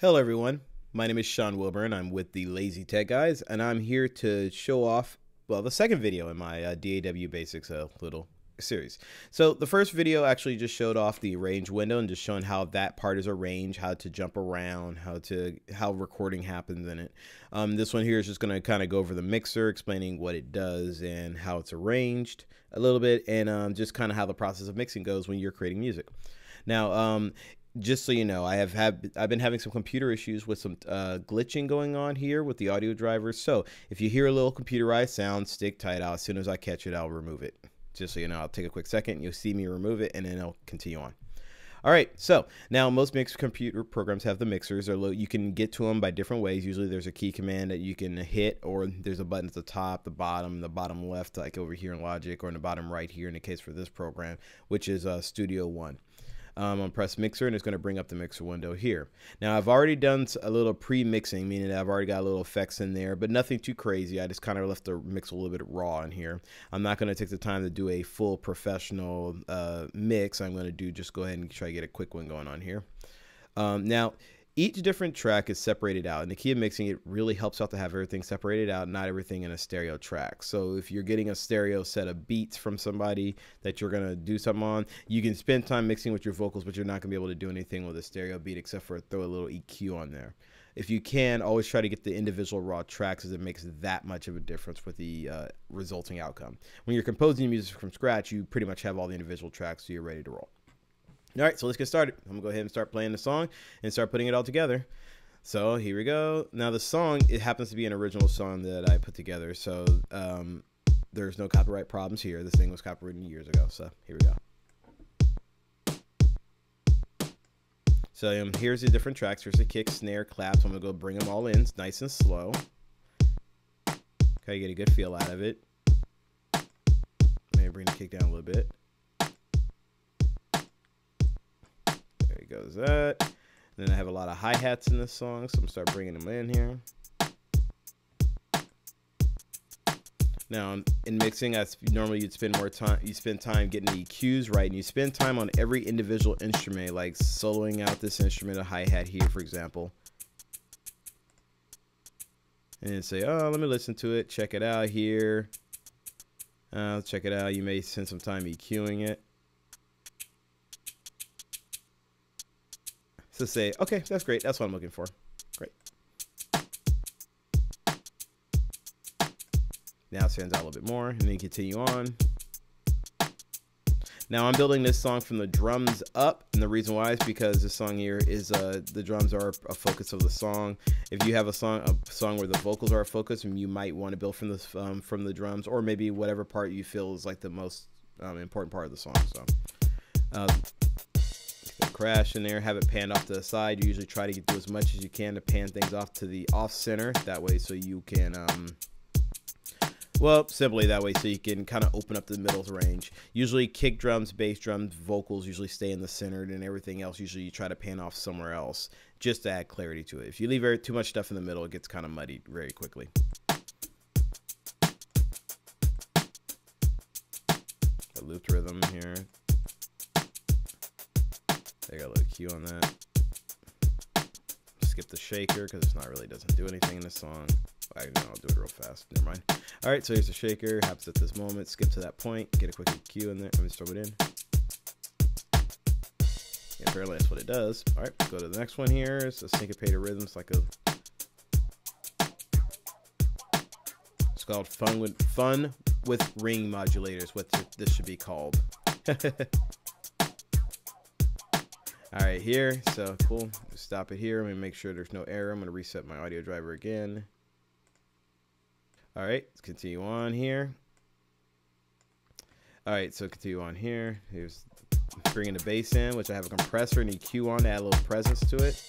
Hello everyone, my name is Sean Wilburn. I'm with the Lazy Tech Guys, and I'm here to show off, well, the second video in my DAW Basics little series. So the first video actually just showed off the range window and just showing how that part is arranged, how to jump around, how recording happens in it. This one here is just going to kind of go over the mixer, explaining what it does and how it's arranged a little bit, and just kind of how the process of mixing goes when you're creating music. Now, just so you know, I've been having some computer issues with some glitching going on here with the audio drivers. So if you hear a little computerized sound, stick tight out. As soon as I catch it, I'll remove it. Just so you know, I'll take a quick second. You'll see me remove it, and then I'll continue on. All right, so now most mixed computer programs have the mixers. You can get to them by different ways. Usually there's a key command that you can hit, or there's a button at the top, the bottom left, like over here in Logic, or in the bottom right here in the case for this program, which is Studio One. I'm going to press mixer, and it's going to bring up the mixer window here. Now, I've already done a little pre-mixing, meaning that I've already got a little effects in there, but nothing too crazy. I just kind of left the mix a little bit raw in here. I'm not going to take the time to do a full professional mix. I'm going to just go ahead and try to get a quick one going on here. Now, each different track is separated out, and the key of mixing, it really helps out to have everything separated out, not everything in a stereo track. So if you're getting a stereo set of beats from somebody that you're going to do something on, you can spend time mixing with your vocals, but you're not going to be able to do anything with a stereo beat except for throw a little EQ on there. If you can, always try to get the individual raw tracks, as it makes that much of a difference with the resulting outcome. When you're composing music from scratch, you pretty much have all the individual tracks, so you're ready to roll. All right, so let's get started. I'm gonna go ahead and start playing the song and start putting it all together. So here we go. Now the song, it happens to be an original song that I put together, so there's no copyright problems here. This thing was copyrighted years ago, so here we go. So here's the different tracks. Here's the kick, snare, claps. I'm gonna go bring them all in, nice and slow. Okay, get a good feel out of it. Maybe bring the kick down a little bit. Goes that. And then I have a lot of hi-hats in this song, so I'm gonna start bringing them in here. Now in mixing, normally you'd spend more time, you spend time getting the EQs right, and you spend time on every individual instrument, like soloing out this instrument, a hi-hat here for example, and then say, oh, let me listen to it, check it out here, check it out. You may spend some time EQing it. So say, okay, that's great. That's what I'm looking for. Great. Now it stands out a little bit more, and then continue on. Now I'm building this song from the drums up, and the reason why is because this song here is the drums are a focus of the song. If you have a song where the vocals are a focus, and you might want to build from the drums, or maybe whatever part you feel is like the most important part of the song. So. Crash in there, have it panned off to the side. You usually try to do as much as you can to pan things off to the off center, that way so you can well, simply that way so you can kind of open up the middle range. Usually kick drums, bass drums, vocals usually stay in the center, and everything else usually you try to pan off somewhere else just to add clarity to it. If you leave too much stuff in the middle, it gets kind of muddied very quickly. A looped rhythm here. I got a little cue on that. Skip the shaker because it's not really doesn't do anything in this song. I'll do it real fast. Never mind. All right, so here's the shaker. Happens at this moment. Skip to that point. Get a quick cue in there. Let me throw it in. Yeah, apparently that's what it does. All right, go to the next one here. It's a syncopated rhythm. It's like it's called fun with ring modulators. What this should be called. All right, here, so cool. Stop it here. I'm gonna make sure there's no error. I'm gonna reset my audio driver again. All right, let's continue on here. All right, so continue on here. Here's bringing the bass in, which I have a compressor and EQ on to add a little presence to it.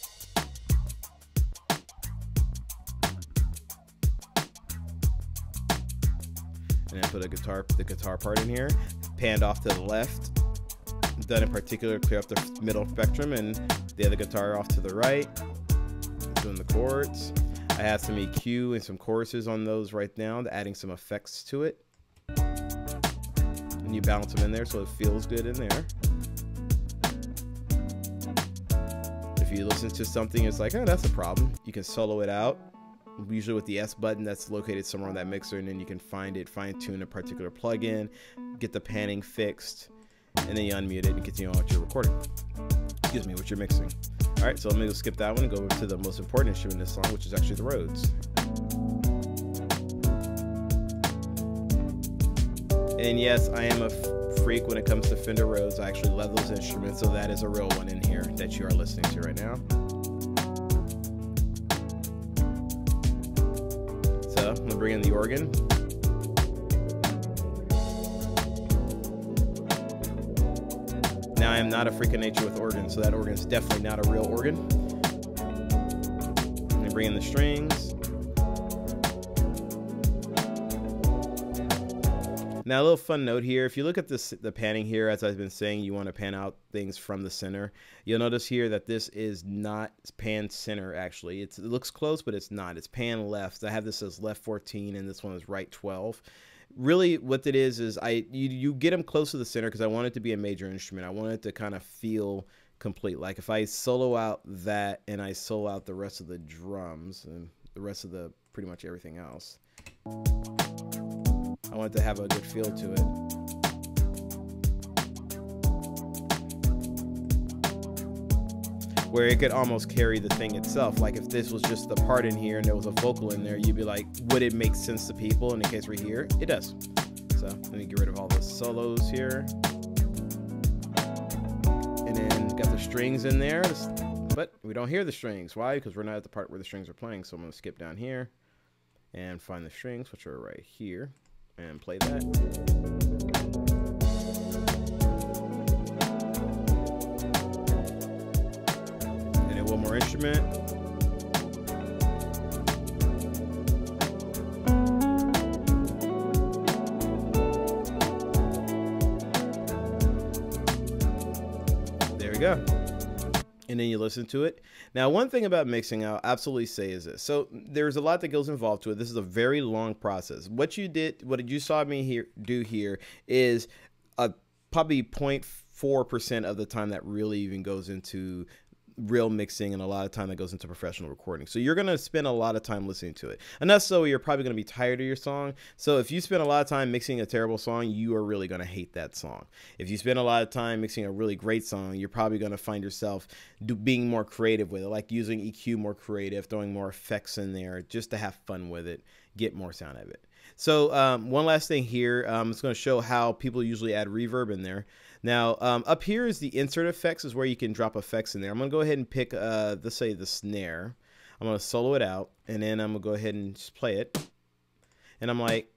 And then put the guitar part in here, panned off to the left. Done in particular, clear up the middle spectrum, and the other guitar off to the right, doing the chords. I have some EQ and some choruses on those right now, adding some effects to it, and you balance them in there so it feels good in there. If you listen to something, it's like, oh, that's a problem, you can solo it out, usually with the S button that's located somewhere on that mixer, and then you can find it, fine-tune a particular plugin, get the panning fixed, and then you unmute it and continue on with your recording. Excuse me, what you're mixing. All right, so let me go skip that one and go over to the most important instrument in this song, which is actually the Rhodes. And yes, I am a freak when it comes to Fender Rhodes. I actually love those instruments, so that is a real one in here that you are listening to right now. So I'm gonna bring in the organ. Now I am not a freak of nature with organs, so that organ is definitely not a real organ. I'm gonna bring in the strings. Now, a little fun note here, if you look at this, the panning here, as I've been saying, you want to pan out things from the center. You'll notice here that this is not pan center, actually. It looks close, but it's not. It's pan left. I have this as left 14, and this one is right 12. Really, what it is you get them close to the center because I want it to be a major instrument. I want it to kind of feel complete. Like if I solo out that and I solo out the rest of the drums and the rest of the pretty much everything else, I want it to have a good feel to it. Where it could almost carry the thing itself. Like if this was just the part in here and there was a vocal in there, you'd be like, would it make sense to people in the case we're here? It does. So let me get rid of all the solos here. And then got the strings in there, but we don't hear the strings. Why? Because we're not at the part where the strings are playing. So I'm gonna skip down here and find the strings, which are right here, and play that. And then one more instrument. There we go. And then you listen to it. Now, one thing about mixing, I'll absolutely say is this. So there's a lot that goes involved to it. This is a very long process. What you saw me do here is probably 0.4% of the time that really even goes into real mixing, and a lot of time that goes into professional recording. So you're going to spend a lot of time listening to it. Enough so you're probably going to be tired of your song. So if you spend a lot of time mixing a terrible song, you are really going to hate that song. If you spend a lot of time mixing a really great song, you're probably going to find yourself being more creative with it, like using EQ more creative, throwing more effects in there just to have fun with it, get more sound out of it. So one last thing here, it's going to show how people usually add reverb in there. Now, up here is the insert effects, is where you can drop effects in there. I'm going to go ahead and pick, let's say, the snare. I'm going to solo it out, and then I'm going to go ahead and just play it. And I'm like,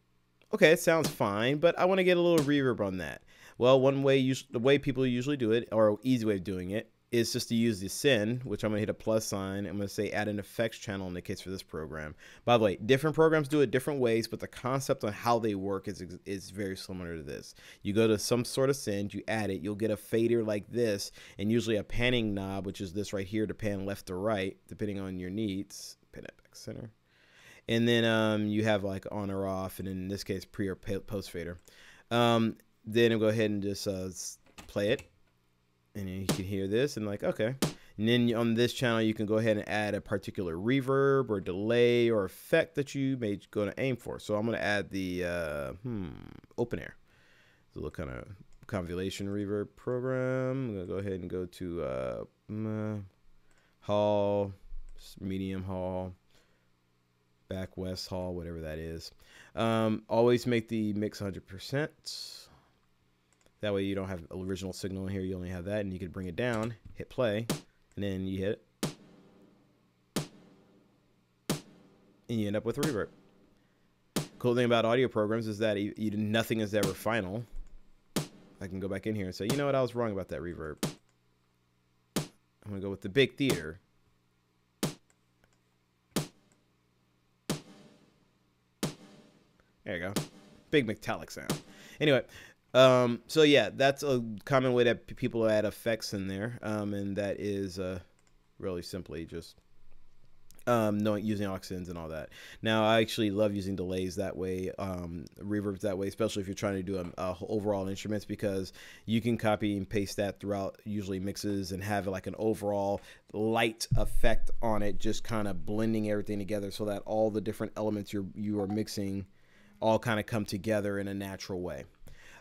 okay, it sounds fine, but I want to get a little reverb on that. Well, the way people usually do it, or an easy way of doing it, is just to use the send, which I'm going to hit a plus sign. I'm going to say add an effects channel in the case for this program. By the way, different programs do it different ways, but the concept on how they work is very similar to this. You go to some sort of send, you add it, you'll get a fader like this, and usually a panning knob, which is this right here, to pan left or right, depending on your needs. Pan it back center. And then you have like on or off, and in this case, pre or post fader. Then I'll go ahead and just play it. And you can hear this and like, okay. And then on this channel, you can go ahead and add a particular reverb or delay or effect that you may go to aim for. So I'm going to add the open air. It's a little kind of convolution reverb program. I'm going to go ahead and go to Hall, medium Hall, back west Hall, whatever that is. Always make the mix 100%. That way you don't have original signal in here. You only have that, and you can bring it down, hit play, and then you hit it. And you end up with reverb. Cool thing about audio programs is that nothing is ever final. I can go back in here and say, you know what, I was wrong about that reverb. I'm going to go with the big theater. There you go. Big metallic sound. Anyway. So yeah, that's a common way that people add effects in there, and that is really simply just knowing using aux-ins and all that. Now I actually love using delays that way, reverbs that way, especially if you're trying to do a overall instruments, because you can copy and paste that throughout usually mixes and have like an overall light effect on it, just kind of blending everything together so that all the different elements you are mixing all kind of come together in a natural way.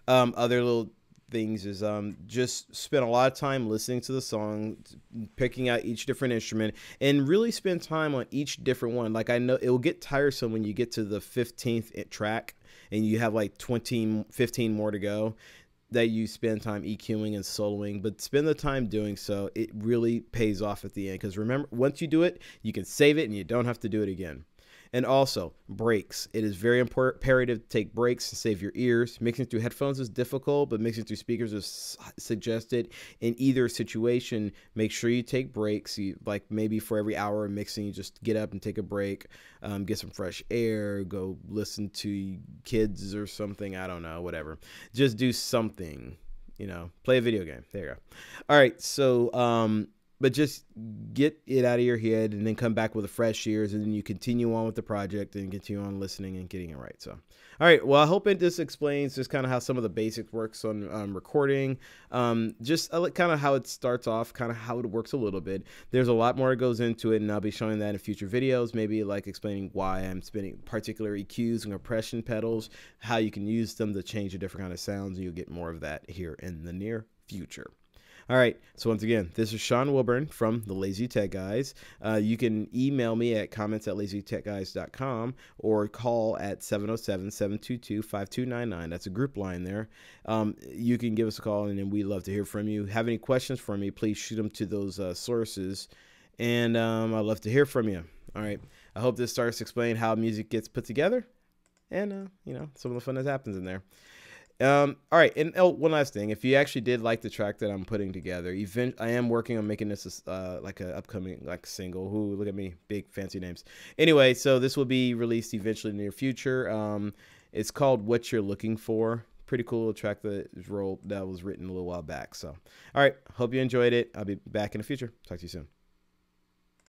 Other little things is just spend a lot of time listening to the song, picking out each different instrument, and really spend time on each different one. Like, I know it will get tiresome when you get to the 15th track and you have like 15 more to go, that you spend time EQing and soloing, but spend the time doing so. It really pays off at the end, because remember, once you do it, you can save it and you don't have to do it again. And also, breaks. It is very imperative to take breaks and save your ears. Mixing through headphones is difficult, but mixing through speakers is suggested. In either situation, make sure you take breaks. Like maybe for every hour of mixing, you just get up and take a break, get some fresh air, go listen to kids or something. I don't know, whatever. Just do something, play a video game. There you go. All right, so but just get it out of your head and then come back with a fresh ears, and then you continue on with the project and continue on listening and getting it right. So, all right. Well, I hope it just explains just kind of how some of the basics works on recording, just kind of how it starts off, kind of how it works a little bit. There's a lot more that goes into it, and I'll be showing that in future videos, maybe like explaining why I'm spinning particular EQs and compression pedals, how you can use them to change a different kind of sounds, and you'll get more of that here in the near future. All right, so once again, this is Sean Wilburn from the Lazy Tech Guys. You can email me at comments@lazytechguys.com or call at 707-722-5299. That's a group line there. You can give us a call, and then we'd love to hear from you. Have any questions for me, please shoot them to those sources, and I'd love to hear from you. All right, I hope this starts to explain how music gets put together and, some of the fun that happens in there. All right, and one last thing. If you actually did like the track that I'm putting together, I am working on making this like an upcoming single. Look at me, big fancy names. Anyway, so this will be released eventually in the near future. It's called What You're Looking For. Pretty cool track that was written a little while back. So, all right, hope you enjoyed it. I'll be back in the future. Talk to you soon.